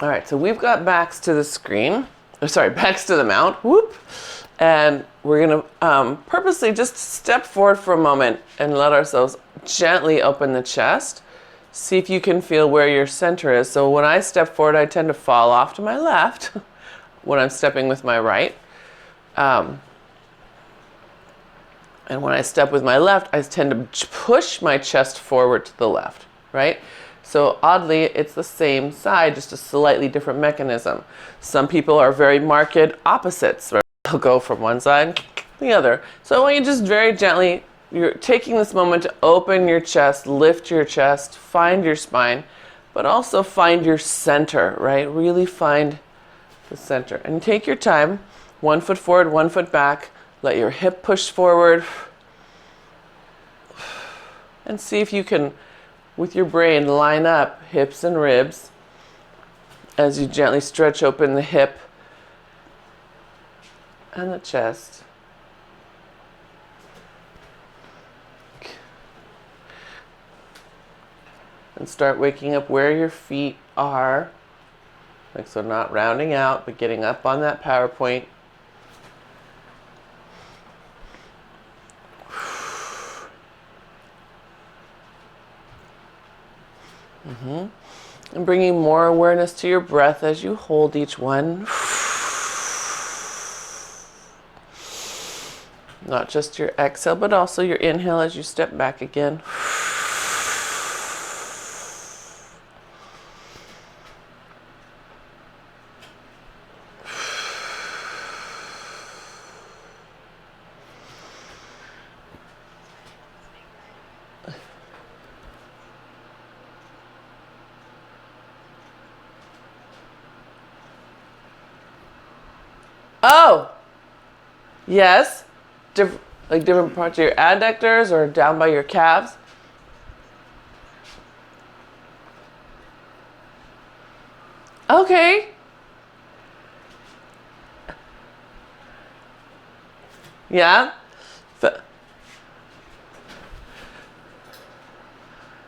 All right, so we've got backs to the screen. Oh, sorry, backs to the mount. Whoop. And we're gonna purposely just step forward for a moment and let ourselves gently open the chest. See if you can feel where your center is. So when I step forward, I tend to fall off to my left when I'm stepping with my right. And when I step with my left, I tend to push my chest forward to the left, right? So oddly, it's the same side, just a slightly different mechanism. Some people are very marked opposites, right? They'll go from one side to the other. So I want you just very gently, you're taking this moment to open your chest, lift your chest, find your spine, but also find your center, right? Really find the center. And take your time, 1 foot forward, 1 foot back. Let your hip push forward. And see if you can, with your brain, line up hips and ribs as you gently stretch open the hip and the chest. And start waking up where your feet are. Like so, not rounding out, but getting up on that PowerPoint. And bringing more awareness to your breath as you hold each one. Not just your exhale, but also your inhale as you step back again. Oh, yes. Like different parts of your adductors or down by your calves. Okay. Yeah.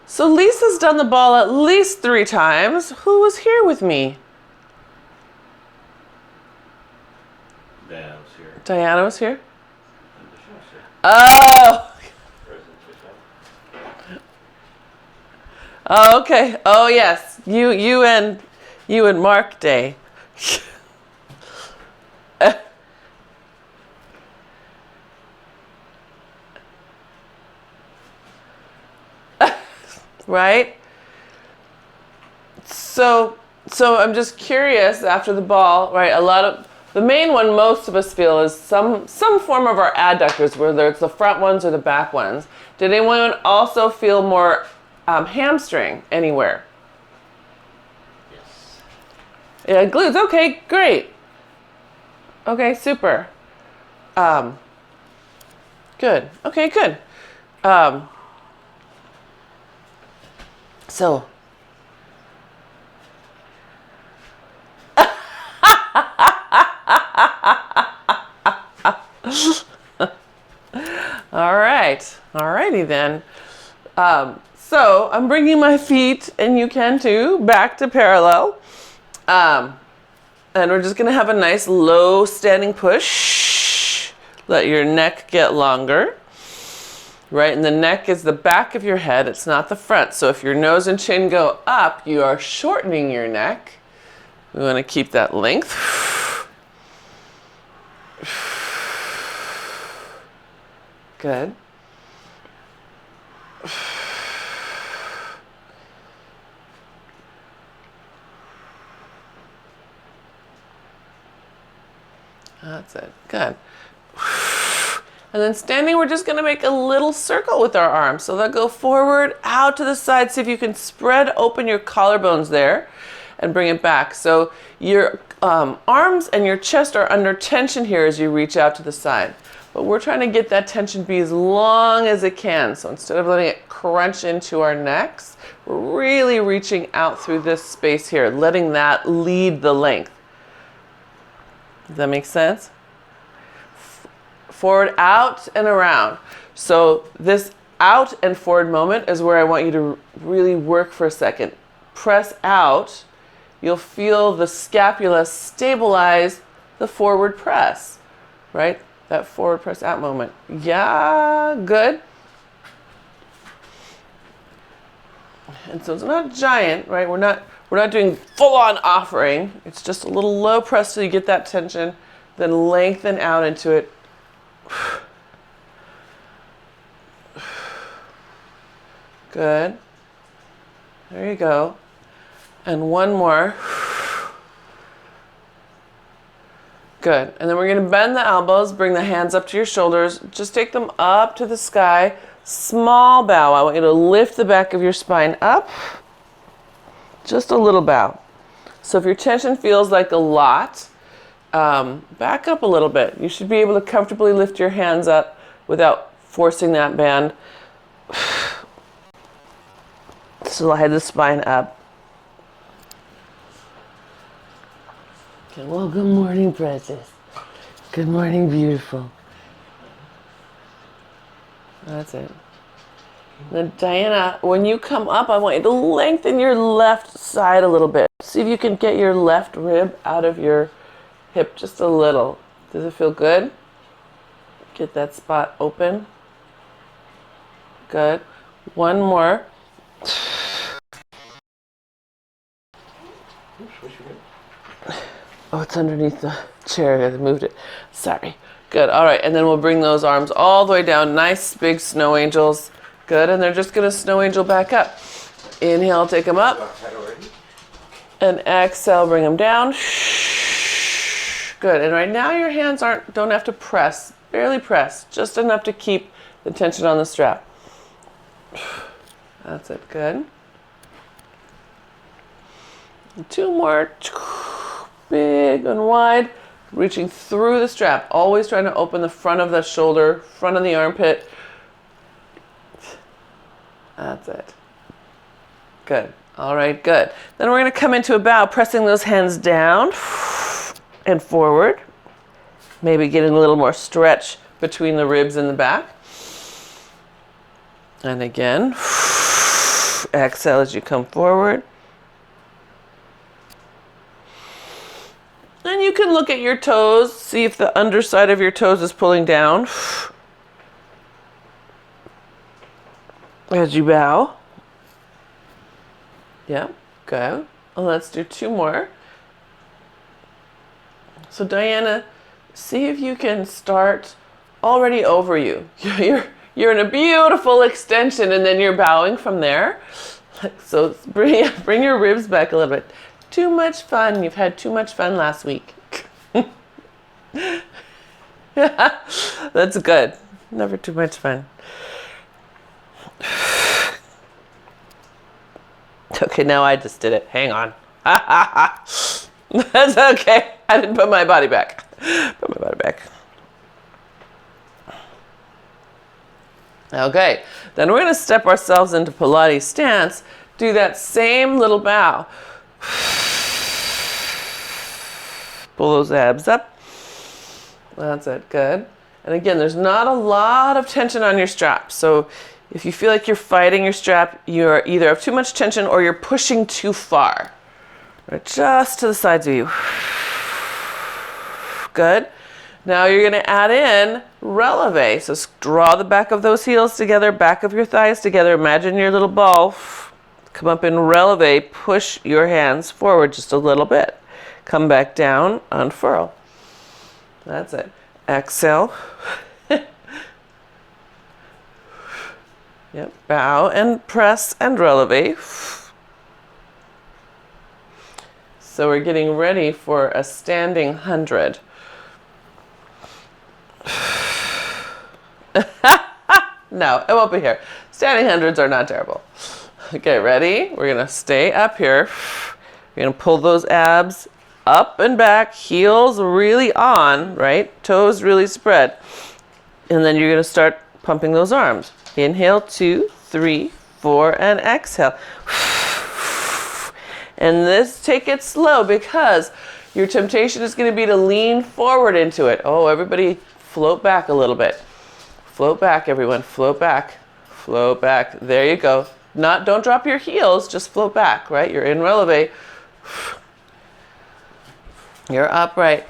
So Lisa's done the ball at least 3 times. Who was here with me? Diana was here. Diana was here? And the chef's here. Oh! President Chef. Oh, okay. Oh, yes. You and Mark Day. Right? So I'm just curious after the ball, right? The main one most of us feel is some form of our adductors, whether it's the front ones or the back ones. Did anyone also feel more hamstring anywhere? Yes. Yeah, glutes. Okay, great. Okay, super. Good. Okay, good. So. Alrighty then. So I'm bringing my feet, and you can too, back to parallel. And we're just gonna have a nice low standing push. Let your neck get longer. Right, and the neck is the back of your head, it's not the front. So if your nose and chin go up, you are shortening your neck. We want to keep that length. Good. That's it. Good. And then standing, we're just going to make a little circle with our arms. So they'll go forward, out to the side. See if you can spread open your collarbones there and bring it back. So your arms and your chest are under tension here as you reach out to the side. But we're trying to get that tension to be as long as it can. So instead of letting it crunch into our necks, we're really reaching out through this space here, letting that lead the length. Does that make sense? Forward, out, and around. So this out and forward moment is where I want you to really work for a second. Press out. you'll feel the scapula stabilize the forward press, right? That forward press out moment. Yeah, good. And so it's not giant, right? We're not doing full on offering. It's just a little low press so you get that tension, then lengthen out into it. Good. There you go. And one more. Good. And then we're going to bend the elbows, bring the hands up to your shoulders. Just take them up to the sky. Small bow. I want you to lift the back of your spine up. Just a little bow. So if your tension feels like a lot, back up a little bit. You should be able to comfortably lift your hands up without forcing that band. Slide the spine up. Okay, well, good morning, precious. Good morning, beautiful. That's it. Then Diana, when you come up, I want you to lengthen your left side a little bit. See if you can get your left rib out of your hip just a little. Does it feel good? Get that spot open. Good. One more. Oh, it's underneath the chair. I moved it. Sorry. Good. All right. And then we'll bring those arms all the way down. Nice big snow angels. Good. And they're just going to snow angel back up. Inhale, take them up. And exhale, bring them down. Good. And right now your hands don't have to press. Barely press. Just enough to keep the tension on the strap. That's it. Good. Two more. Big and wide. Reaching through the strap. Always trying to open the front of the shoulder, front of the armpit. That's it. Good. All right, good. Then we're going to come into a bow, pressing those hands down and forward. Maybe getting a little more stretch between the ribs and the back. And again, exhale as you come forward. And you can look at your toes, see if the underside of your toes is pulling down as you bow. Yeah, good. Well, let's do two more. So Diana, see if you can start already over you. You're in a beautiful extension and then you're bowing from there. So bring your ribs back a little bit. Too much fun. You've had too much fun last week. That's good. Never too much fun. Okay, now I just did it. Hang on. That's okay. I didn't put my body back. Put my body back. Okay, then we're going to step ourselves into Pilates stance. Do that same little bow. Pull those abs up. That's it. Good. And again, there's not a lot of tension on your strap. So if you feel like you're fighting your strap, you either have too much tension or you're pushing too far. Right, just to the sides of you. Good. Now you're going to add in releve. So draw the back of those heels together, back of your thighs together. Imagine your little ball. Come up in releve. Push your hands forward just a little bit. Come back down, unfurl. That's it. Exhale. Yep. Bow and press and releve. So we're getting ready for a standing 100. No, it won't be here. Standing 100s are not terrible. Okay, ready? We're going to stay up here. We're going to pull those abs up and back, heels really on, right? Toes really spread. And then you're going to start pumping those arms. Inhale, 2, 3, 4, and exhale. And take it slow because your temptation is going to be to lean forward into it. Oh, everybody float back a little bit. Float back, everyone. Float back. Float back. There you go. Don't drop your heels, just float back, right? You're in releve. You're upright.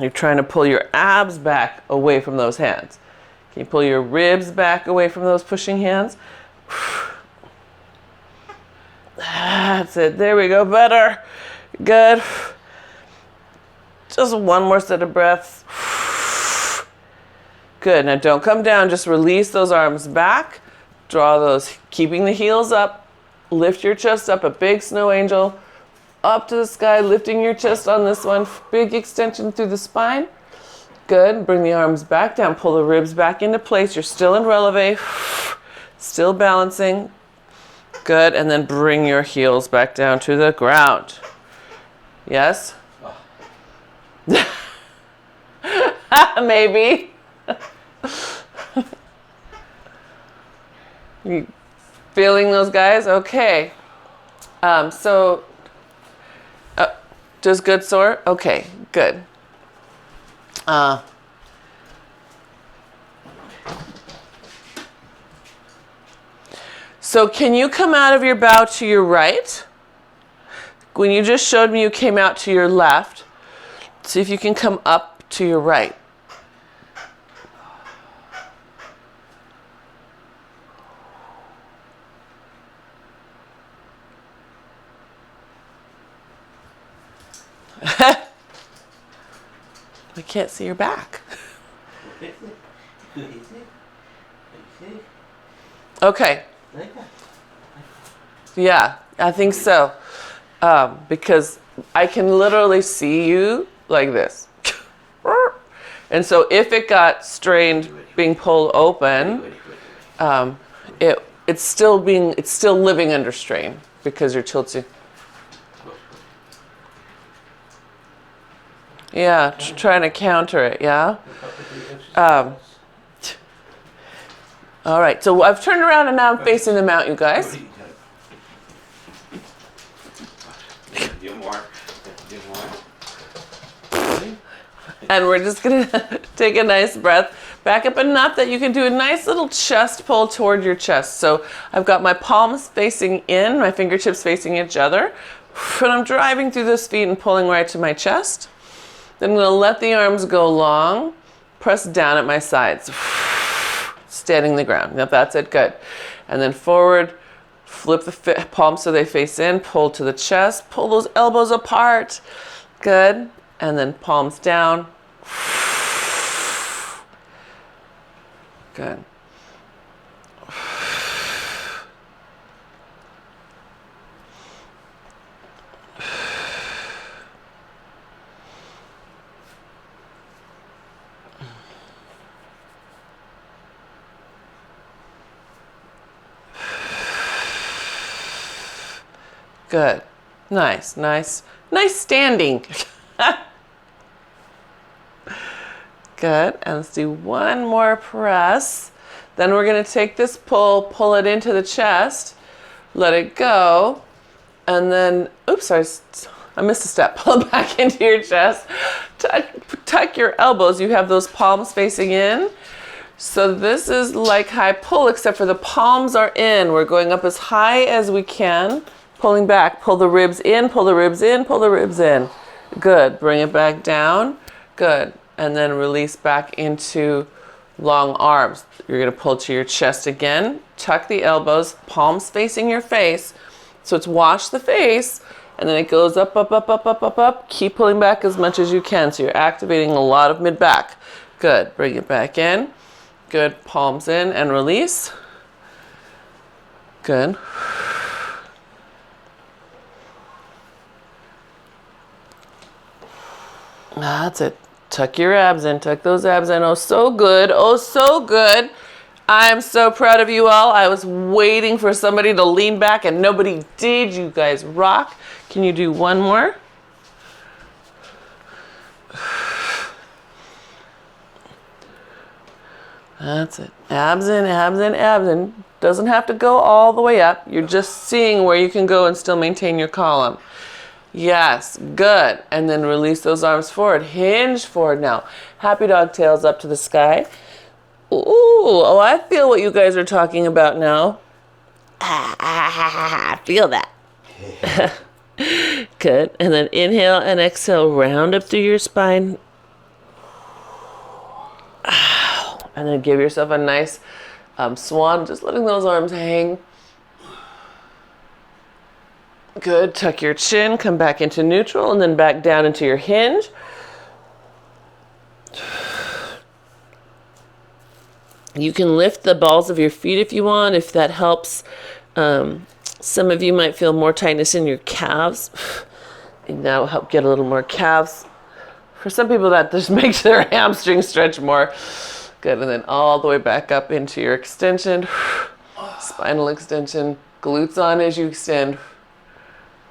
You're trying to pull your abs back away from those hands. Can you pull your ribs back away from those pushing hands? That's it. There we go. Better. Good. Just one more set of breaths. Good. Now don't come down. Just release those arms back. Draw those, keeping the heels up. Lift your chest up, a big snow angel. Up to the sky, lifting your chest on this one. Big extension through the spine. Good. Bring the arms back down. Pull the ribs back into place. You're still in releve. Still balancing. Good. And then bring your heels back down to the ground. Yes? Maybe. You feeling those guys? Okay. Just good sore? Okay, good. So can you come out of your bow to your right? When you just showed me you came out to your left, see if you can come up to your right. We can't see your back. Okay. Yeah, I think so. Because I can literally see you like this. And so if it got strained being pulled open, it's still living under strain because you're tilting. Yeah, trying to counter it, yeah? All right, so I've turned around and now I'm facing the mount, you guys. And we're just gonna take a nice breath. Back up enough that you can do a nice little chest pull toward your chest. So I've got my palms facing in, my fingertips facing each other. And I'm driving through those feet and pulling right to my chest. Then I'm gonna let the arms go long, press down at my sides. Standing the ground. Yep, that's it, good. And then forward, flip the palms so they face in, pull to the chest, pull those elbows apart. Good. And then palms down. Good. Good. Nice, nice, nice standing. Good. And let's do one more press. Then we're going to take this pull it into the chest, let it go, and then, oops, sorry, I missed a step. Pull it back into your chest. Tuck your elbows. You have those palms facing in. So this is like high pull, except for the palms are in. We're going up as high as we can. Pulling back, pull the ribs in, pull the ribs in, pull the ribs in. Good, bring it back down. Good, and then release back into long arms. You're gonna pull to your chest again. Tuck the elbows, palms facing your face. So it's wash the face, and then it goes up, up, up, up, up, up, up. Keep pulling back as much as you can. So you're activating a lot of mid-back. Good, bring it back in. Good, palms in and release. Good. That's it. Tuck your abs in. Tuck those abs in. Oh, so good. Oh, so good. I am so proud of you all. I was waiting for somebody to lean back and nobody did. You guys rock. Can you do one more? That's it. Abs in, abs in, abs in. Doesn't have to go all the way up. You're just seeing where you can go and still maintain your column. Yes, good. And then release those arms forward. Hinge forward now. Happy dog tails up to the sky. Ooh, oh, I feel what you guys are talking about now. I feel that. Good. And then inhale and exhale, round up through your spine. And then give yourself a nice swan, just letting those arms hang. Good. Tuck your chin, come back into neutral, and then back down into your hinge. You can lift the balls of your feet if you want, if that helps. Some of you might feel more tightness in your calves, and that will help get a little more calves. For some people, that just makes their hamstrings stretch more. Good, and then all the way back up into your extension. Spinal extension, glutes on as you extend.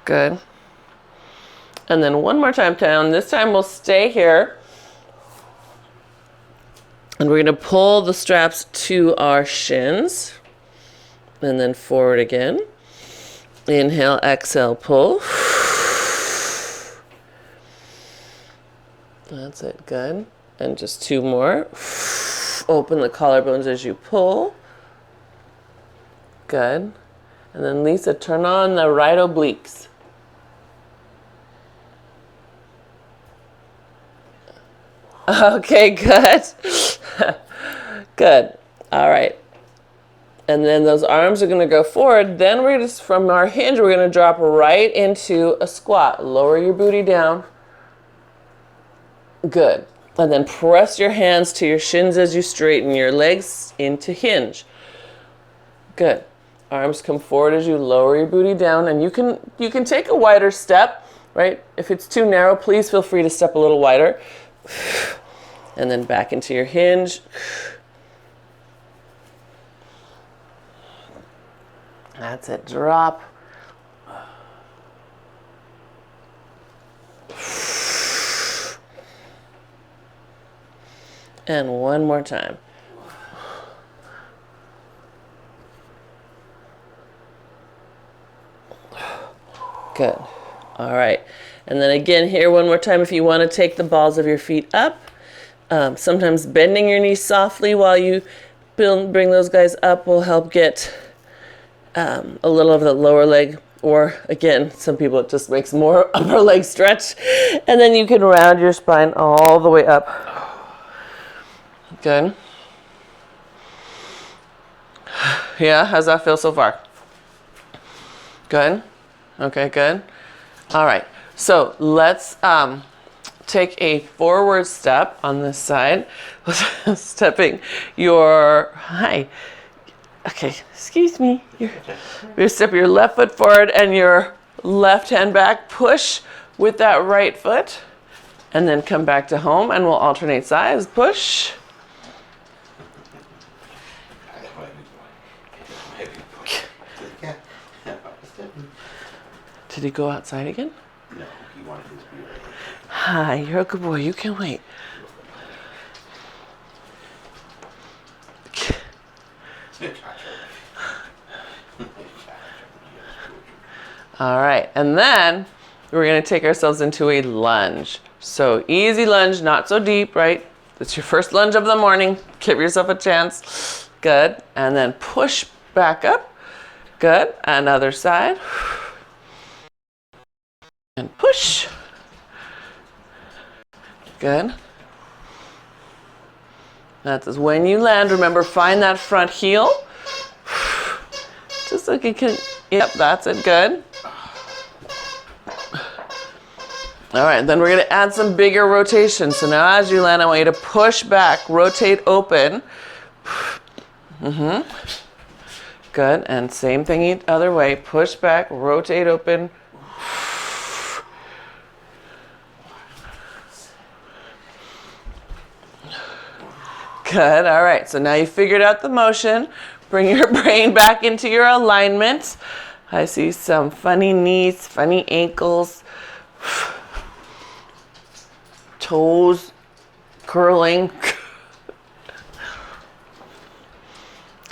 Good. And then one more time down. This time we'll stay here. And we're going to pull the straps to our shins. And then forward again. Inhale, exhale, pull. That's it, good. And just two more. Open the collarbones as you pull. Good. And then Lisa, turn on the right obliques. Okay, good. Good. All right. And then those arms are going to go forward. Then we're just from our hinge, we're going to drop right into a squat. Lower your booty down. Good. And then press your hands to your shins as you straighten your legs into hinge. Good. Arms come forward as you lower your booty down, and you can take a wider step, right? If it's too narrow, please feel free to step a little wider. And then back into your hinge. That's it. Drop. And one more time. Good. All right. And then again here one more time if you want to take the balls of your feet up. Sometimes bending your knees softly while you bring those guys up will help get a little of the lower leg, or again, some people it just makes more upper leg stretch. And then you can round your spine all the way up. Good. Yeah, how's that feel so far? Good. Okay, good. All right. So let's take a forward step on this side. Stepping your Okay, excuse me. You step your left foot forward and your left hand back. Push with that right foot, and then come back to home, and we'll alternate sides. Push. Did he go outside again? No, he wanted his beer. Hi, you're a good boy. You can wait. All right, and then we're going to take ourselves into a lunge. So easy lunge, not so deep, right? It's your first lunge of the morning. Give yourself a chance. Good. And then push back up. Good. Another side. And push. Good. That's when you land. Remember, find that front heel. Just so you can, yep, that's it. Good. All right, then we're going to add some bigger rotations. So now as you land, I want you to push back, rotate open. Good, and same thing each other way. Push back, rotate open. Good, all right, so now you figured out the motion. Bring your brain back into your alignment. I see some funny knees, funny ankles. Toes curling.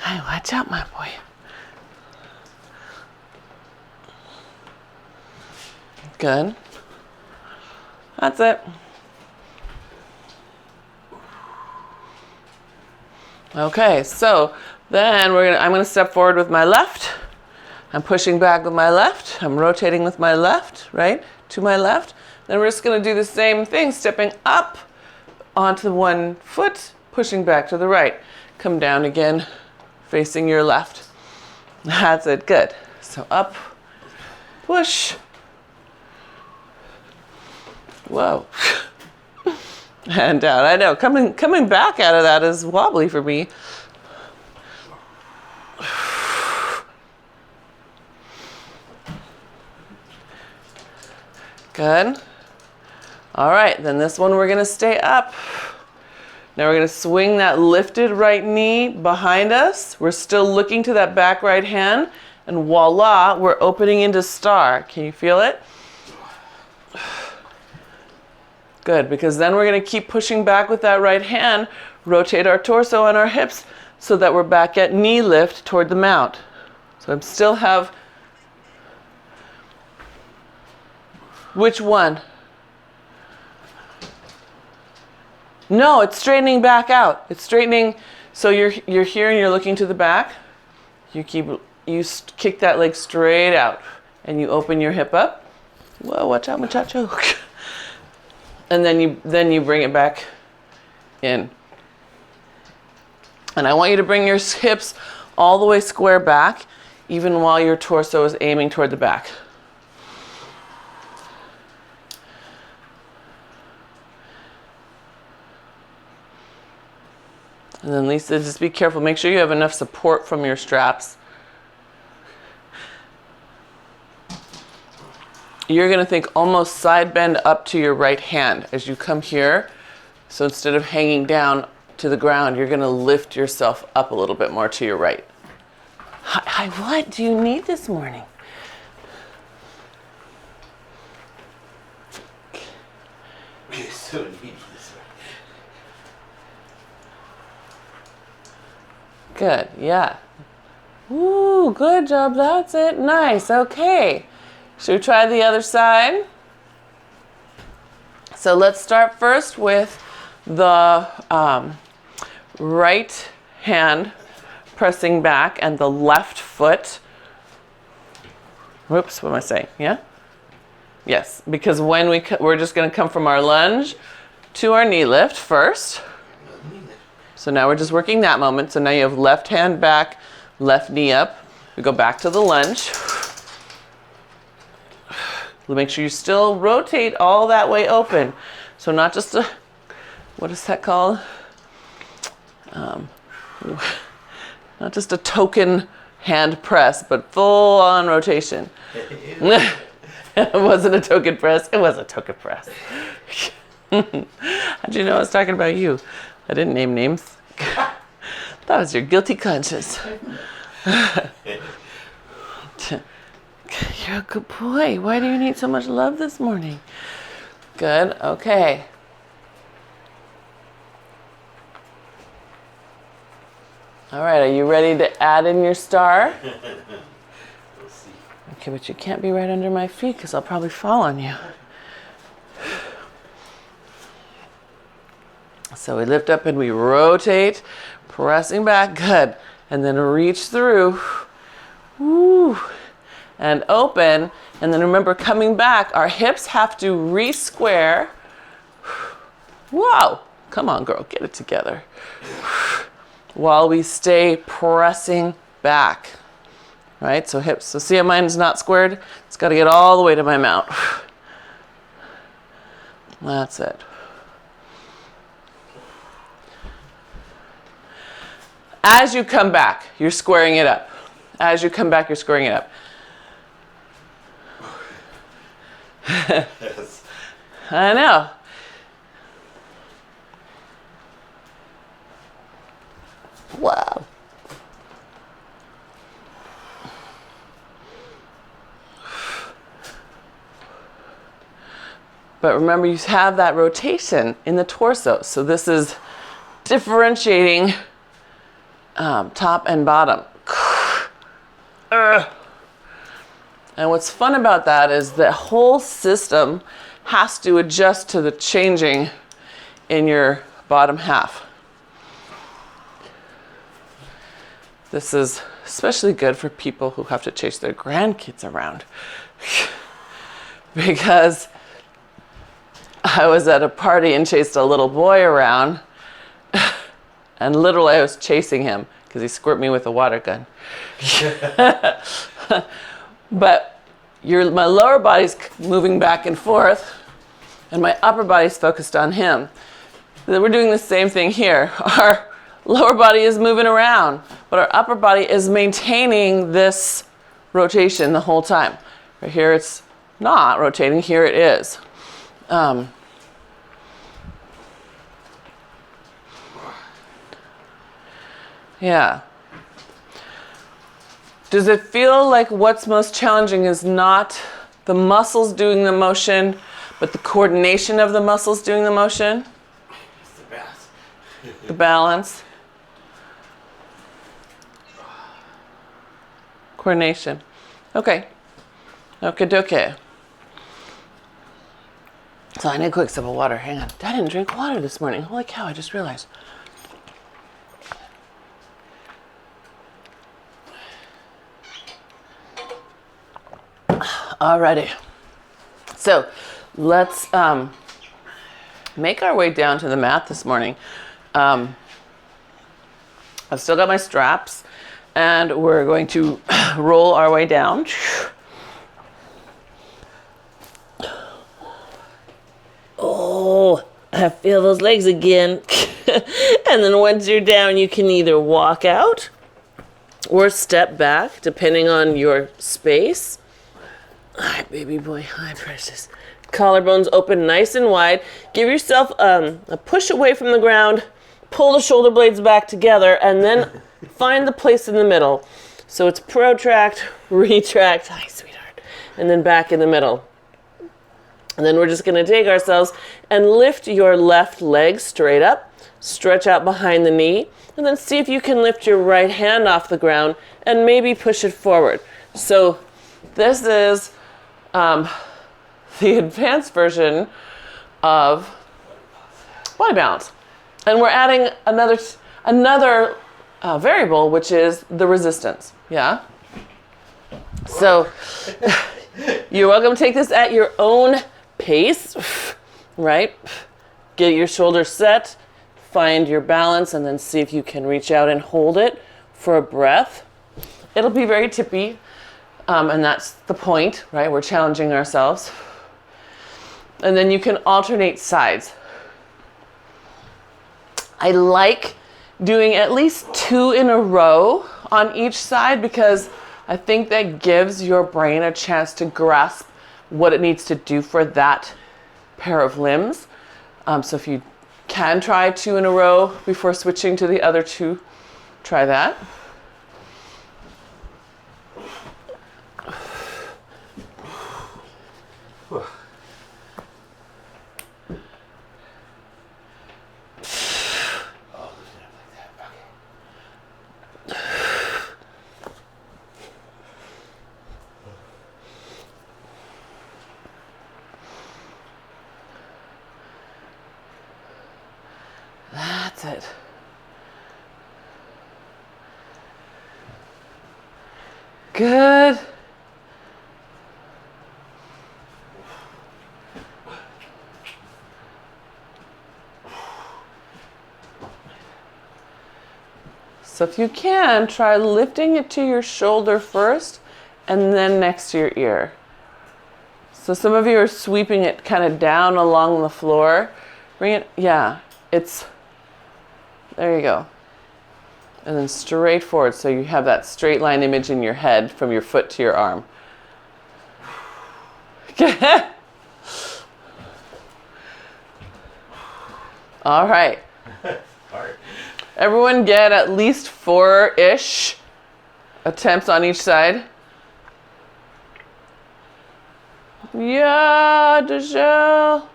Hey, watch out, my boy. Good. That's it. Okay, so then I'm gonna step forward with my left. I'm pushing back with my left. I'm rotating with my left, right? To my left. Then we're just going to do the same thing, stepping up onto one foot, pushing back to the right. Come down again, facing your left. That's it, good. So up, push. Whoa. And down. I know, coming back out of that is wobbly for me. Good. All right, then this one we're gonna stay up. Now we're gonna swing that lifted right knee behind us. We're still looking to that back right hand, and voila, we're opening into star. Can you feel it? Good, because then we're gonna keep pushing back with that right hand, rotate our torso and our hips so that we're back at knee lift toward the mount. So I still have, which one? No, it's straightening back out. It's straightening, so you're here and you're looking to the back. You kick that leg straight out and you open your hip up. Whoa, watch out, muchacho. And then you bring it back in. And I want you to bring your hips all the way square back, even while your torso is aiming toward the back. And then Lisa, just be careful. Make sure you have enough support from your straps. You're going to think almost side bend up to your right hand as you come here. So instead of hanging down to the ground, you're going to lift yourself up a little bit more to your right. Hi, what do you need this morning? We so need this. Good, yeah. Ooh, good job. That's it. Nice. Okay. Should we try the other side? So let's start first with the right hand pressing back and the left foot. Whoops, what am I saying? Yeah? Yes, because when we're just going to come from our lunge to our knee lift first. So now we're just working that moment. So now you have left hand back, left knee up. We go back to the lunge. Make sure you still rotate all that way open. So not just a, what is that called? Not just a token hand press, but full on rotation. It wasn't a token press, it was a token press. How'd you know I was talking about you? I didn't name names. That was your guilty conscience. You're a good boy. Why do you need so much love this morning? Good. Okay. All right. Are you ready to add in your star? We'll see. Okay, but you can't be right under my feet because I'll probably fall on you. So we lift up and we rotate, pressing back. Good. And then reach through. Woo. And open, and then remember coming back, our hips have to re-square. Whoa, come on girl, get it together. While we stay pressing back, right? So hips, so see how mine's not squared? It's gotta get all the way to my mount. That's it. As you come back, you're squaring it up. As you come back, you're squaring it up. Yes. I know. Wow. But remember, you have that rotation in the torso. So this is differentiating top and bottom. And what's fun about that is the whole system has to adjust to the changing in your bottom half. This is especially good for people who have to chase their grandkids around. Because I was at a party and chased a little boy around, and literally I was chasing him because he squirted me with a water gun. But my lower body's moving back and forth, and my upper body's focused on him. We're doing the same thing here. Our lower body is moving around, but our upper body is maintaining this rotation the whole time. Right here it's not rotating, here it is. Yeah. Does it feel like what's most challenging is not the muscles doing the motion, but the coordination of the muscles doing the motion? It's the balance. The balance. Coordination. Okay. Okay, dokie. So I need a quick sip of water. Hang on. I didn't drink water this morning. Holy cow, I just realized. Alrighty. So let's make our way down to the mat this morning. I've still got my straps, and we're going to roll our way down. Oh, I feel those legs again. And then once you're down, you can either walk out or step back, depending on your space. Hi, baby boy. Hi, precious. Collarbones open nice and wide. Give yourself a push away from the ground. Pull the shoulder blades back together, and then find the place in the middle. So it's protract, retract. Hi, sweetheart. And then back in the middle. And then we're just going to take ourselves and lift your left leg straight up. Stretch out behind the knee. And then see if you can lift your right hand off the ground and maybe push it forward. So this is the advanced version of body balance. And we're adding another variable, which is the resistance. Yeah? So you're welcome to take this at your own pace, right? Get your shoulders set, find your balance, and then see if you can reach out and hold it for a breath. It'll be very tippy. And that's the point, right? We're challenging ourselves. And then you can alternate sides. I like doing at least 2 in a row on each side because I think that gives your brain a chance to grasp what it needs to do for that pair of limbs. So if you can try 2 in a row before switching to the other 2, try that. That's it. Good. So if you can, try lifting it to your shoulder first and then next to your ear. So some of you are sweeping it kind of down along the floor. Bring it, yeah, there you go. And then straight forward so you have that straight line image in your head from your foot to your arm. All right. Everyone get at least 4-ish attempts on each side. Yeah, Dejelle.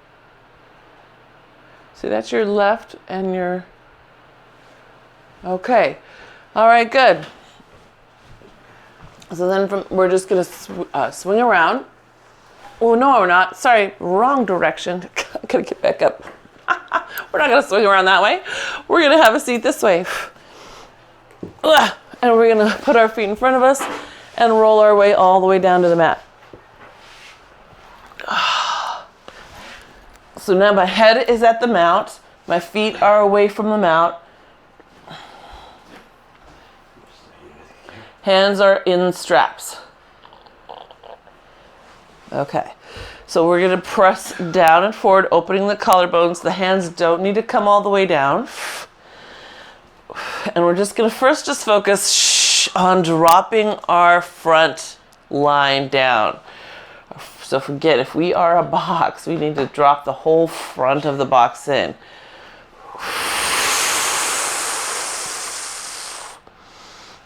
See, that's your left and your... Okay. All right, good. So then we're just going to swing around. Oh, no, we're not. Sorry, wrong direction. Gotta get back up. We're not going to swing around that way. We're going to have a seat this way. And we're gonna put our feet in front of us and roll our way all the way down to the mat. So now my head is at the mount, my feet are away from the mount. Hands are in straps. Okay, so we're gonna press down and forward, opening the collarbones. The hands don't need to come all the way down. And we're just gonna first just focus on dropping our front line down. So forget, if we are a box, we need to drop the whole front of the box in.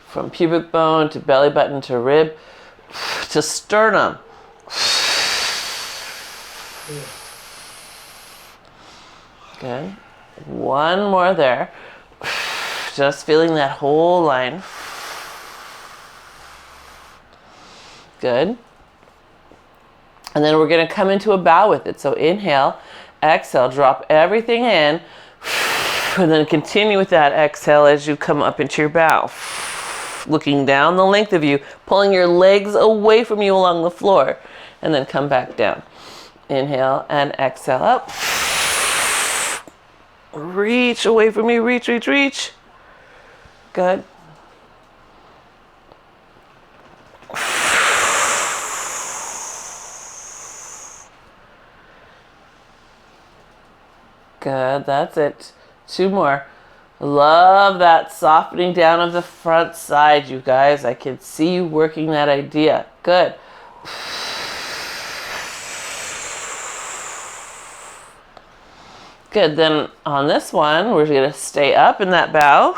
From pubic bone to belly button to rib to sternum. Good. One more there. Just feeling that whole line. Good. And then we're going to come into a bow with it. So inhale, exhale, drop everything in, and then continue with that exhale as you come up into your bow. Looking down the length of you, pulling your legs away from you along the floor, and then come back down. Inhale and exhale up. Reach away from you, reach, reach, reach. Good. Good, that's it. 2 more. Love that softening down of the front side, you guys. I can see you working that idea. Good. Good, then on this one, we're gonna stay up in that bow.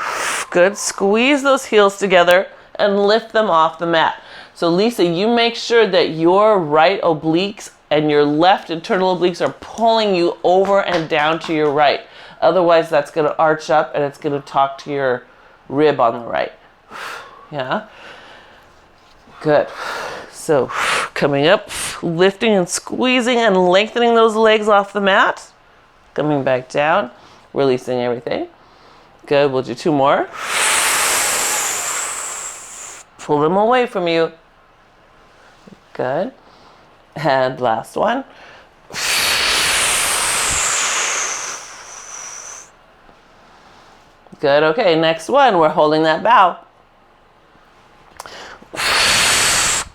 Good, squeeze those heels together and lift them off the mat. So Lisa, you make sure that your right obliques and your left internal obliques are pulling you over and down to your right. Otherwise, that's going to arch up and it's going to talk to your rib on the right. Yeah? Good. So, coming up, lifting and squeezing and lengthening those legs off the mat. Coming back down, releasing everything. Good. We'll do 2 more. Pull them away from you. Good. And last one. Good. Okay, next one. We're holding that bow.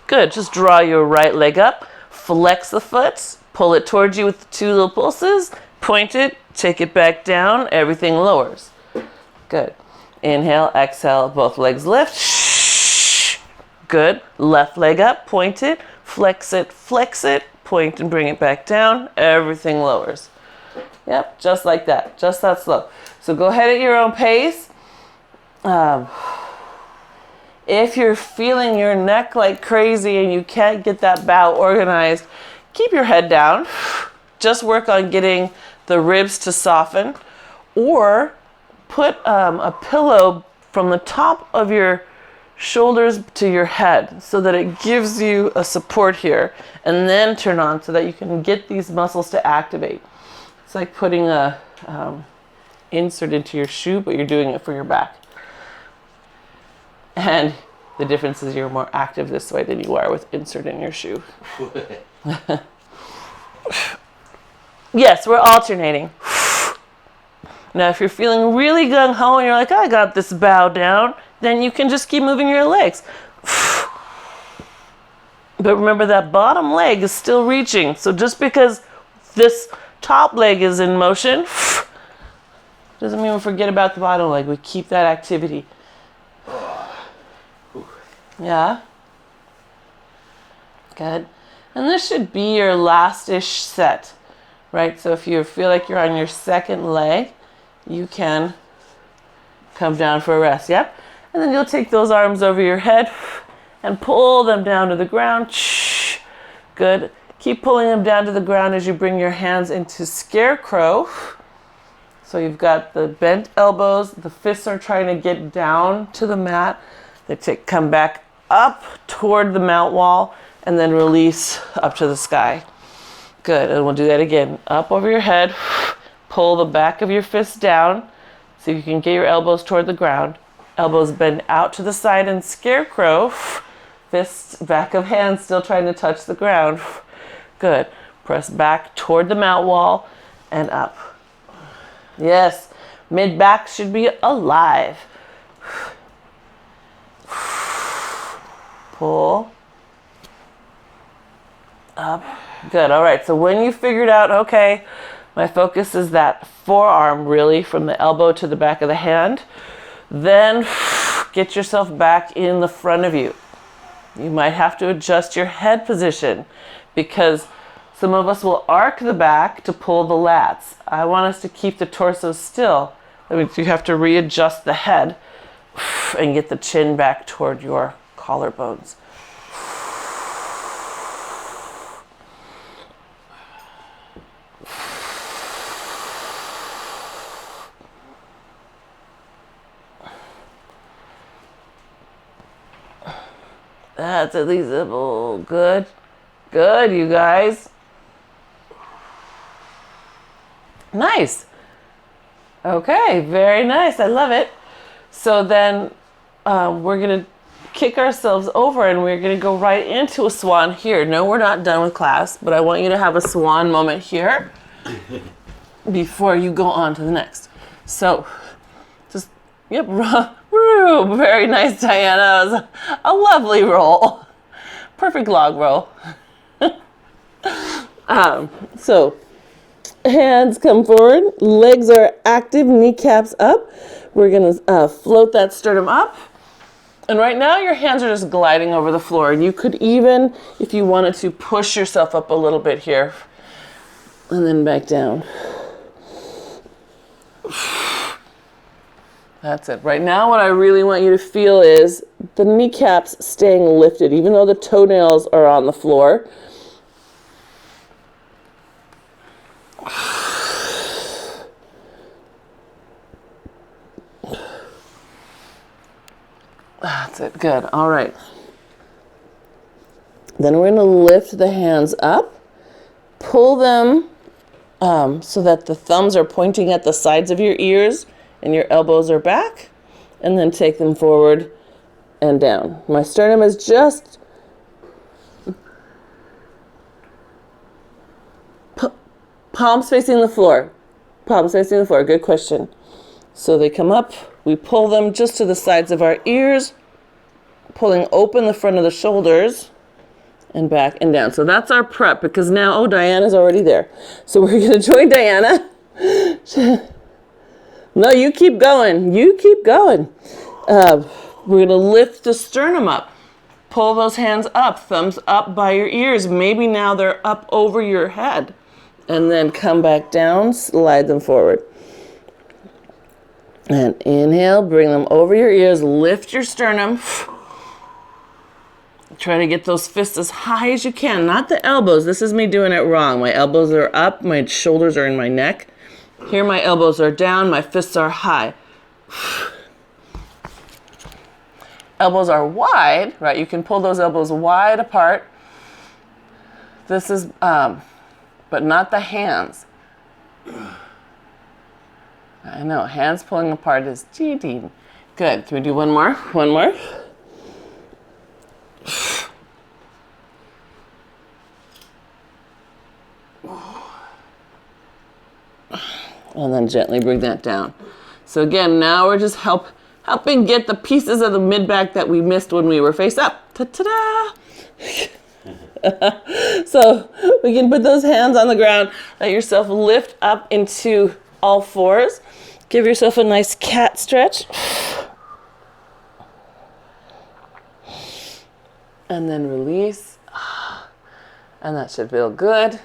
Good. Just draw your right leg up. Flex the foot. Pull it towards you with 2 little pulses. Point it. Take it back down. Everything lowers. Good. Inhale, exhale. Both legs lift. Good. Left leg up. Point it. Flex it, point and bring it back down. Everything lowers. Yep, just like that. Just that slow. So go ahead at your own pace. If you're feeling your neck like crazy and you can't get that bow organized, keep your head down. Just work on getting the ribs to soften. Or put a pillow from the top of your shoulders to your head so that it gives you a support here, and then turn on so that you can get these muscles to activate. It's like putting a insert into your shoe, but you're doing it for your back. And the difference is you're more active this way than you are with insert in your shoe. Yes, we're alternating. Now, if you're feeling really gung-ho and you're like, I got this bow down, then you can just keep moving your legs. But remember, that bottom leg is still reaching. So just because this top leg is in motion, doesn't mean we forget about the bottom leg. We keep that activity. Yeah? Good. And this should be your last-ish set, right? So if you feel like you're on your second leg, you can come down for a rest. Yep. And then you'll take those arms over your head and pull them down to the ground. Good. Keep pulling them down to the ground as you bring your hands into scarecrow. So you've got the bent elbows. The fists are trying to get down to the mat. They come back up toward the mount wall and then release up to the sky. Good. And we'll do that again. Up over your head. Pull the back of your fist down so you can get your elbows toward the ground. Elbows bend out to the side in scarecrow. Fists, back of hands still trying to touch the ground. Good. Press back toward the mat wall and up. Yes, mid-back should be alive. Pull. Up. Good. All right. So when you figured out, okay, my focus is that forearm really from the elbow to the back of the hand, then get yourself back in the front of you. You might have to adjust your head position because some of us will arc the back to pull the lats. I want us to keep the torso still. That means you have to readjust the head and get the chin back toward your collarbones. That's at least good. Good, you guys. Nice. Okay, very nice. I love it. So then we're going to kick ourselves over and we're going to go right into a swan here. No, we're not done with class, but I want you to have a swan moment here before you go on to the next. So just, yep, very nice, Diana. It was a lovely roll. Perfect log roll. So hands come forward, legs are active, kneecaps up. We're going to float that sternum up. And right now your hands are just gliding over the floor. And you could even, if you wanted to, push yourself up a little bit here and then back down. That's it. Right now what I really want you to feel is the kneecaps staying lifted, even though the toenails are on the floor. That's it. Good. All right. Then we're going to lift the hands up, pull them so that the thumbs are pointing at the sides of your ears and your elbows are back, and then take them forward and down. My sternum is just palms facing the floor. Palms facing the floor. Good question. So they come up. We pull them just to the sides of our ears, pulling open the front of the shoulders and back and down. So that's our prep because now, oh, Diana's already there. So we're going to join Diana. No, you keep going. You keep going. We're going to lift the sternum up. Pull those hands up, thumbs up by your ears. Maybe now they're up over your head. And then come back down, slide them forward. And inhale, bring them over your ears, lift your sternum. Try to get those fists as high as you can, not the elbows. This is me doing it wrong. My elbows are up, my shoulders are in my neck. Here my elbows are down, my fists are high. Elbows are wide, right? You can pull those elbows wide apart. This is, but not the hands. I know, hands pulling apart is cheating. Good. Can we do one more? One more. And then gently bring that down. So again, now we're just helping get the pieces of the mid-back that we missed when we were face up. Ta-ta-da! So we can put those hands on the ground. Let yourself lift up into all fours. Give yourself a nice cat stretch. And then release. And that should feel good.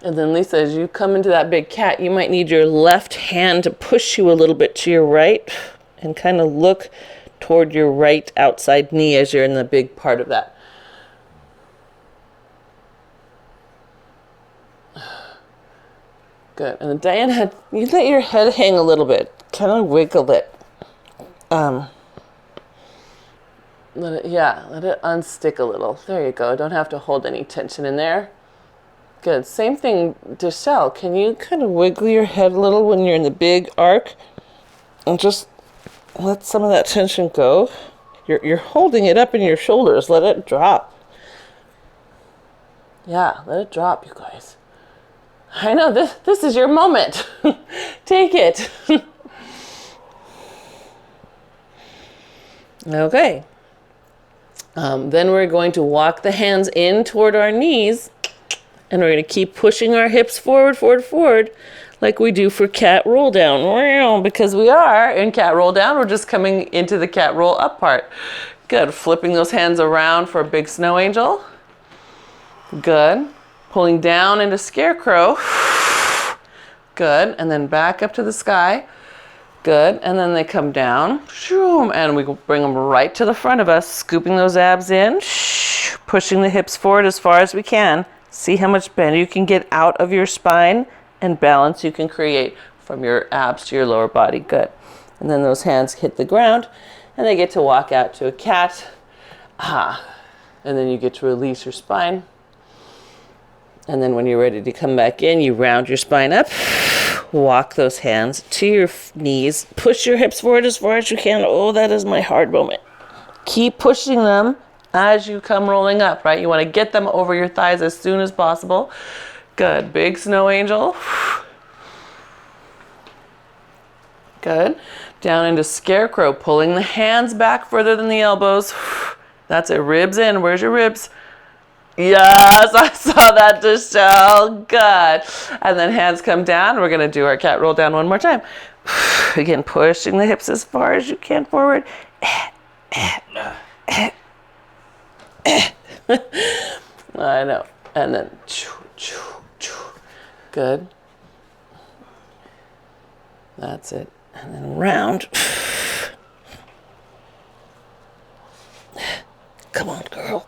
And then Lisa, as you come into that big cat, you might need your left hand to push you a little bit to your right and kind of look toward your right outside knee as you're in the big part of that. Good. And then Diana, you let your head hang a little bit. Kind of wiggle it. Let it unstick a little. There you go. Don't have to hold any tension in there. Good. Same thing, Deshelle. Can you kind of wiggle your head a little when you're in the big arc? And just let some of that tension go. You're holding it up in your shoulders. Let it drop. Yeah, let it drop, you guys. I know, this is your moment. Take it. Okay. Then we're going to walk the hands in toward our knees, and we're going to keep pushing our hips forward, forward, forward, like we do for cat roll down. Because we are in cat roll down, we're just coming into the cat roll up part. Good. Flipping those hands around for a big snow angel. Good. Pulling down into scarecrow. Good. And then back up to the sky. Good. And then they come down. And we bring them right to the front of us, scooping those abs in, pushing the hips forward as far as we can. See how much bend you can get out of your spine and balance you can create from your abs to your lower body. Good. And then those hands hit the ground and they get to walk out to a cat. And then you get to release your spine. And then when you're ready to come back in, you round your spine up, walk those hands to your knees, push your hips forward as far as you can. Oh, that is my hard moment. Keep pushing them as you come rolling up, right? You want to get them over your thighs as soon as possible. Good. Big snow angel. Good. Down into scarecrow, pulling the hands back further than the elbows. That's it. Ribs in. Where's your ribs? Yes, I saw that, Deshelle. Good. And then hands come down. We're going to do our cat roll down one more time. Again, pushing the hips as far as you can forward. I know. And then, good. That's it. And then round. Come on, girl.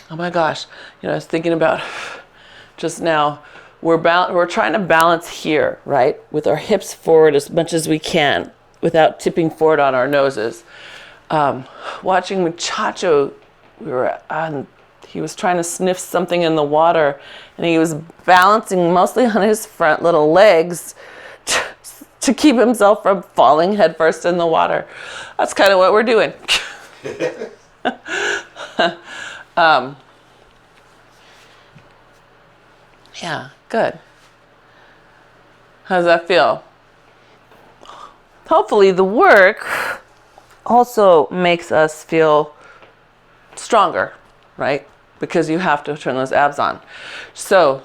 Oh my gosh, I was thinking about just now, we're trying to balance here, right? With our hips forward as much as we can without tipping forward on our noses. Watching Muchacho, he was trying to sniff something in the water and he was balancing mostly on his front little legs to keep himself from falling headfirst in the water. That's kind of what we're doing. Yeah, good. How does that feel? Hopefully the work also makes us feel stronger, right? Because you have to turn those abs on. So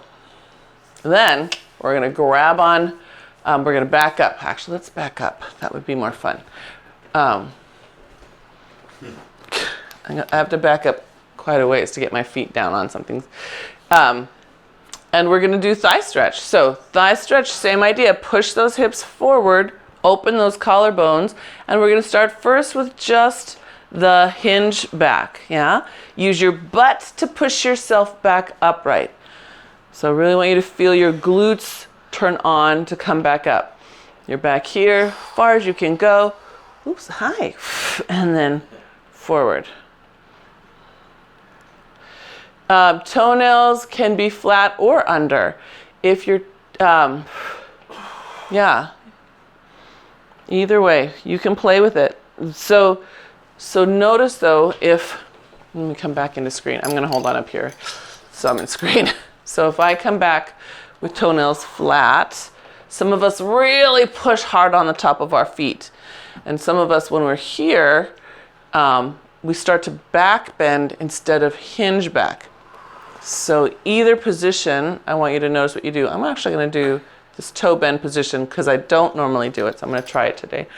then we're going to grab on, we're going to back up. Actually, let's back up. That would be more fun. I have to back up quite a ways to get my feet down on something. And we're going to do thigh stretch. So thigh stretch, same idea. Push those hips forward, open those collarbones, and we're going to start first with just the hinge back, yeah? Use your butt to push yourself back upright. So I really want you to feel your glutes turn on to come back up. You're back here, far as you can go. Oops, high. And then forward. Toenails can be flat or under. If you're, yeah, either way, you can play with it. So notice though, let me come back into screen. I'm gonna hold on up here so I'm in screen. So if I come back with toenails flat, some of us really push hard on the top of our feet. And some of us, when we're here, we start to back bend instead of hinge back. So either position, I want you to notice what you do. I'm actually going to do this toe bend position because I don't normally do it. So I'm going to try it today.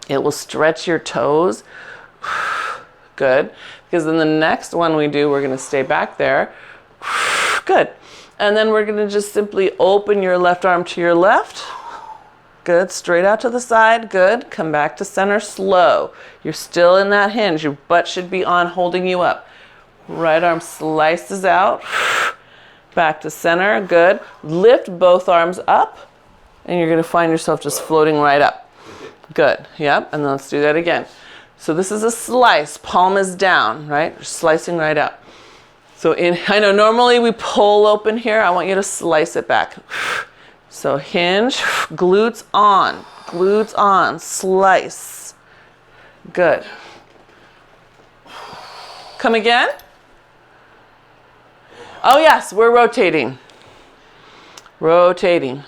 It will stretch your toes. Good. Because then the next one we do, we're going to stay back there. Good. And then we're going to just simply open your left arm to your left. Good. Straight out to the side. Good. Come back to center slow. You're still in that hinge. Your butt should be on holding you up. Right arm slices out. Back to center. Good. Lift both arms up. And you're going to find yourself just floating right up. Good. Yep. And then let's do that again. So this is a slice. Palm is down, right? Slicing right out. So I know normally we pull open here. I want you to slice it back. So hinge, glutes on, slice. Good. Come again. Oh yes, we're rotating. Rotating.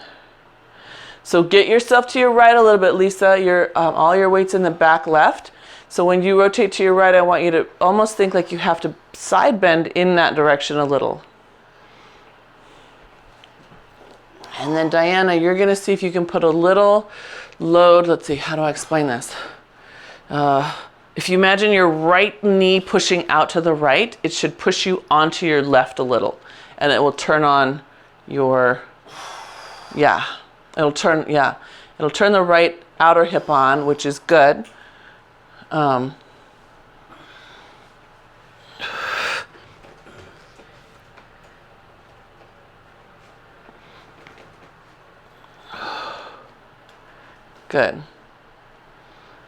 So get yourself to your right a little bit, Lisa. All your weight's in the back left. So when you rotate to your right, I want you to almost think like you have to side bend in that direction a little. And then Diana, you're gonna see if you can put a little load. Let's see, how do I explain this? If you imagine your right knee pushing out to the right, it should push you onto your left a little. And it will turn on your, it'll turn the right outer hip on, which is good. Good.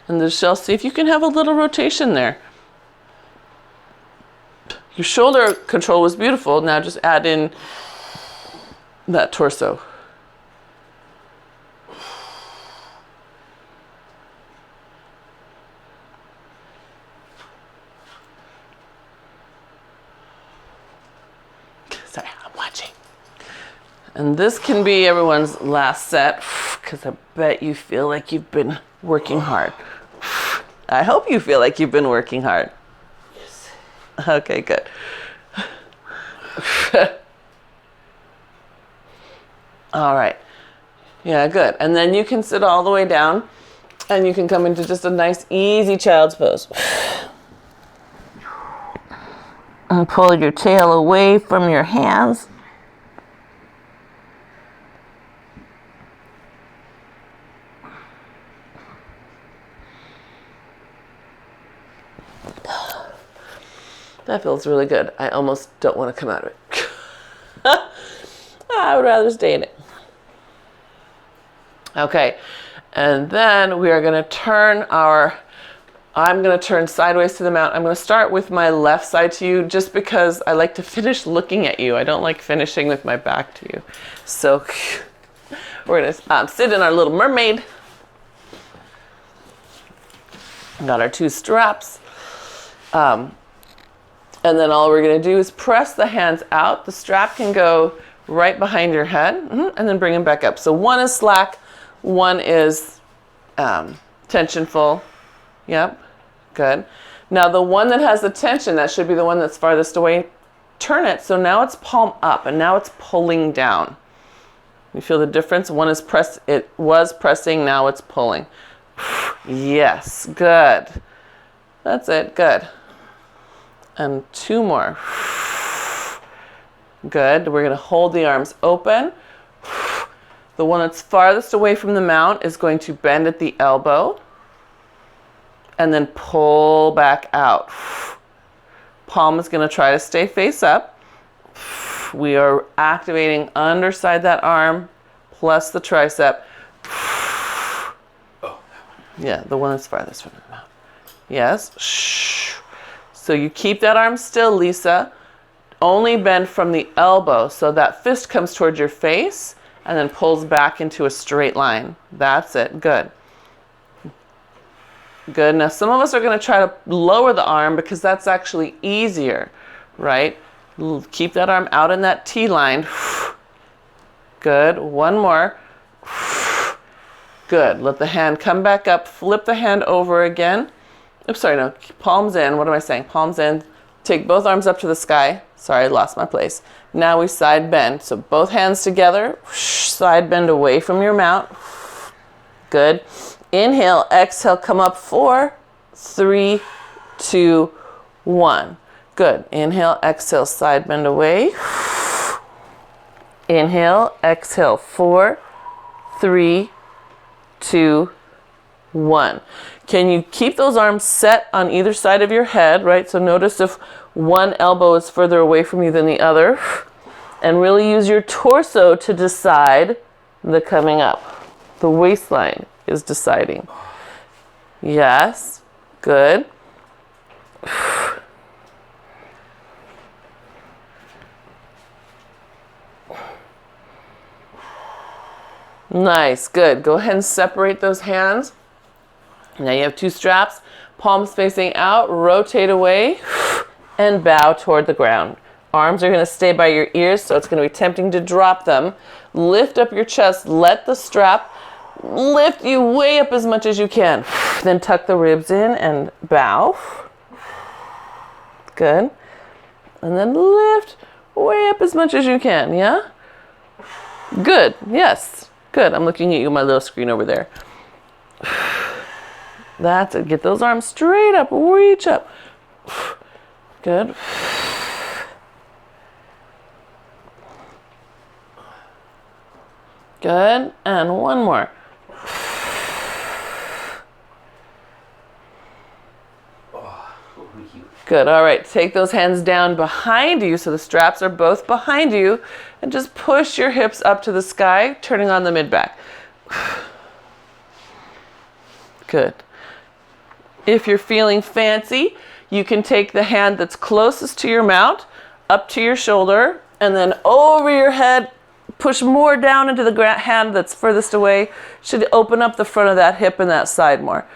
And Michelle, see if you can have a little rotation there. Your shoulder control was beautiful. Now just add in that torso. Sorry, I'm watching. And this can be everyone's last set, because I bet you feel like you've been working hard. I hope you feel like you've been working hard. Yes. Okay, good. All right. Yeah, good. And then you can sit all the way down and you can come into just a nice, easy child's pose. And pull your tail away from your hands. That feels really good. I almost don't want to come out of it. I would rather stay in it. Okay, and then we are going to turn I'm going to turn sideways to the mount. I'm going to start with my left side to you just because I like to finish looking at you. I don't like finishing with my back to you. So we're going to sit in our little mermaid. Got our two straps. And then all we're going to do is press the hands out. The strap can go right behind your head, and then bring them back up. So one is slack, one is tensionful. Yep, good. Now the one that has the tension, that should be the one that's farthest away. Turn it, so now it's palm up, and now it's pulling down. You feel the difference? One is it was pressing, now it's pulling. Yes, good. That's it, good. And two more. Good. We're going to hold the arms open. The one that's farthest away from the mount is going to bend at the elbow and then pull back out. Palm is going to try to stay face up. We are activating underside that arm plus the tricep. Yeah, the one that's farthest from the mount. Yes. So you keep that arm still, Lisa. Only bend from the elbow so that fist comes towards your face and then pulls back into a straight line. That's it. Good. Good. Now some of us are going to try to lower the arm because that's actually easier, right? Keep that arm out in that T line. Good. One more. Good. Let the hand come back up. Flip the hand over again. Oops, sorry, no. Palms in. What am I saying? Palms in. Take both arms up to the sky. Sorry, I lost my place. Now we side bend. So both hands together. Side bend away from your mount. Good. Inhale, exhale, come up. 4, 3, 2, 1. Good. Inhale, exhale, side bend away. Inhale, exhale. 4, 3, 2, 1. Can you keep those arms set on either side of your head, right? So notice if one elbow is further away from you than the other. And really use your torso to decide the coming up. The waistline is deciding. Yes. Good. Nice. Good. Go ahead and separate those hands. Now you have two straps, palms facing out, rotate away, and bow toward the ground. Arms are going to stay by your ears, so it's going to be tempting to drop them. Lift up your chest, let the strap lift you way up as much as you can. Then tuck the ribs in and bow. Good. And then lift way up as much as you can, yeah? Good, yes. Good, I'm looking at you on my little screen over there. That's it. Get those arms straight up. Reach up. Good. Good. And one more. Good. All right. Take those hands down behind you so the straps are both behind you, and just push your hips up to the sky, turning on the mid-back. Good. If you're feeling fancy, you can take the hand that's closest to your mount up to your shoulder, and then over your head, push more down into the hand that's furthest away. Should open up the front of that hip and that side more.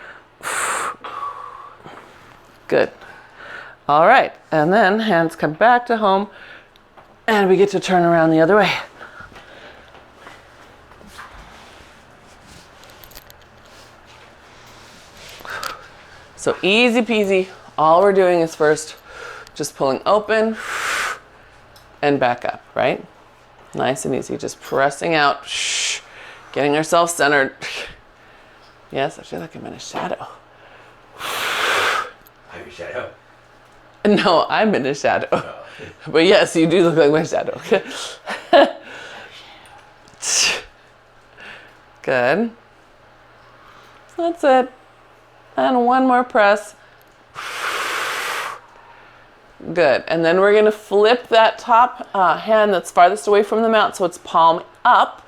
Good. All right, and then hands come back to home, and we get to turn around the other way. So easy peasy. All we're doing is first just pulling open and back up, right? Nice and easy, just pressing out, getting ourselves centered. Yes, I feel like I'm in a shadow. I'm your shadow. No, I'm in a shadow. Oh. But yes, you do look like my shadow. Good. That's it. And one more press. Good. And then we're going to flip that top hand that's farthest away from the mount so it's palm up.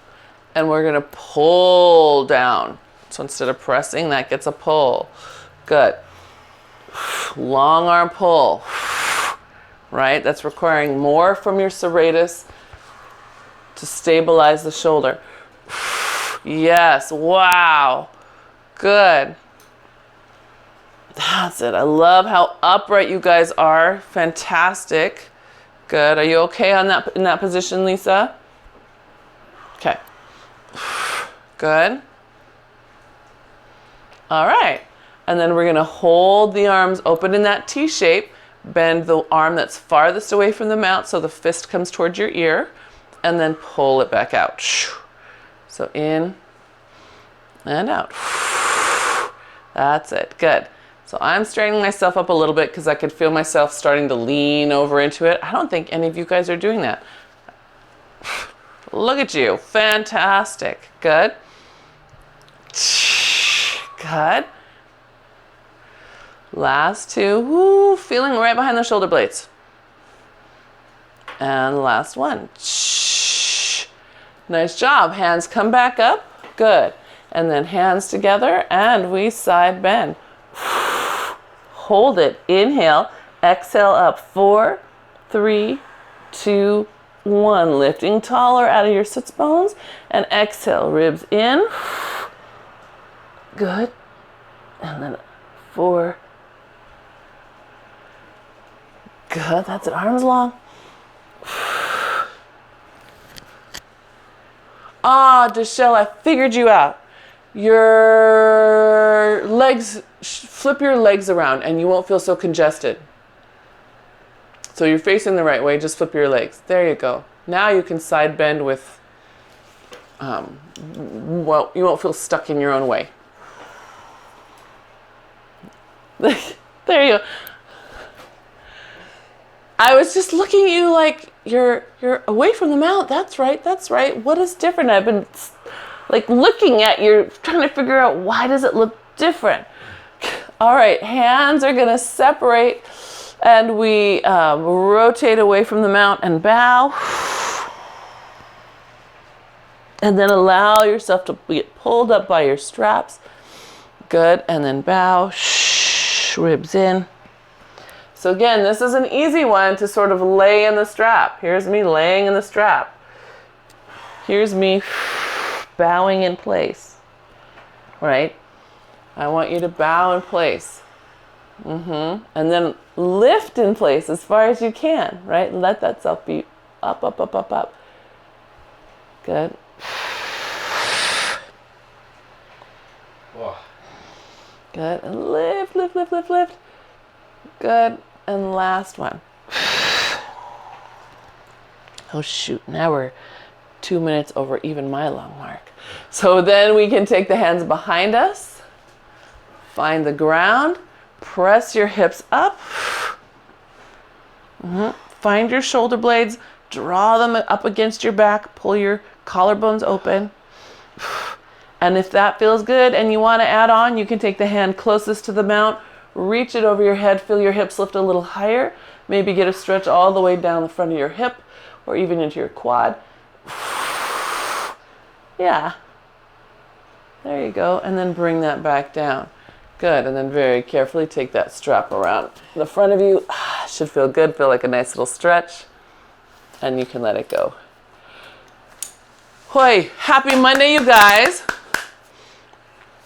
And we're going to pull down. So instead of pressing, that gets a pull. Good. Long arm pull. Right? That's requiring more from your serratus to stabilize the shoulder. Yes. Wow. Good. That's it. I love how upright you guys are. Fantastic. Good. Are you okay on that in that position, Lisa? Okay. Good. All right. And then we're going to hold the arms open in that T shape. Bend the arm that's farthest away from the mount so the fist comes towards your ear. And then pull it back out. So in and out. That's it. Good. So I'm straightening myself up a little bit because I could feel myself starting to lean over into it. I don't think any of you guys are doing that. Look at you. Fantastic. Good. Good. Last two. Woo, feeling right behind the shoulder blades. And last one. Nice job. Hands come back up. Good. And then hands together and we side bend. Hold it. Inhale. Exhale up. 4, 3, 2, 1. Lifting taller out of your sits bones. And exhale. Ribs in. Good. And then 4. Good. That's it. Arms long. Ah, Deshelle, I figured you out. Your legs, flip your legs around and you won't feel so congested. So you're facing the right way, just flip your legs. There you go. Now you can side bend with, well, you won't feel stuck in your own way. There you go. I was just looking at you like you're away from the mount. That's right. That's right. What is different? I've been like looking at you, trying to figure out why does it look different. All right, hands are gonna separate, and we rotate away from the mount and bow, and then allow yourself to get pulled up by your straps. Good, and then bow, ribs in. So again, this is an easy one to sort of lay in the strap. Here's me laying in the strap. Here's me bowing in place, right? I want you to bow in place. And then lift in place as far as you can, right? Let that self be up, up, up, up, up. Good. Whoa. Good. And lift, lift, lift, lift, lift. Good. And last one. Oh shoot, now we're 2 minutes over even my long mark. So then we can take the hands behind us, find the ground, press your hips up. Find your shoulder blades, draw them up against your back, pull your collarbones open. And if that feels good and you want to add on, you can take the hand closest to the mount, reach it over your head, feel your hips lift a little higher, maybe get a stretch all the way down the front of your hip or even into your quad. Yeah. There you go. And then bring that back down. Good. And then very carefully take that strap around the front of you. Should feel good. Feel like a nice little stretch. And you can let it go. Hoy, happy Monday, you guys.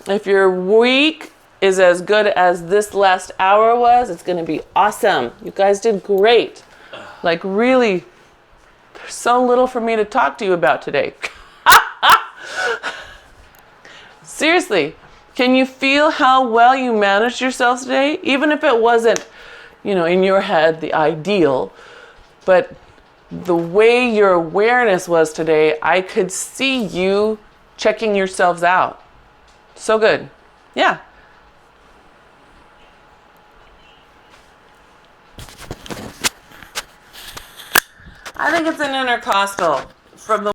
If your week is as good as this last hour was, it's going to be awesome. You guys did great. Like really, there's so little for me to talk to you about today. Seriously, can you feel how well you managed yourselves today? Even if it wasn't, in your head, the ideal, but the way your awareness was today, I could see you checking yourselves out. So good. Yeah. I think it's an intercostal from the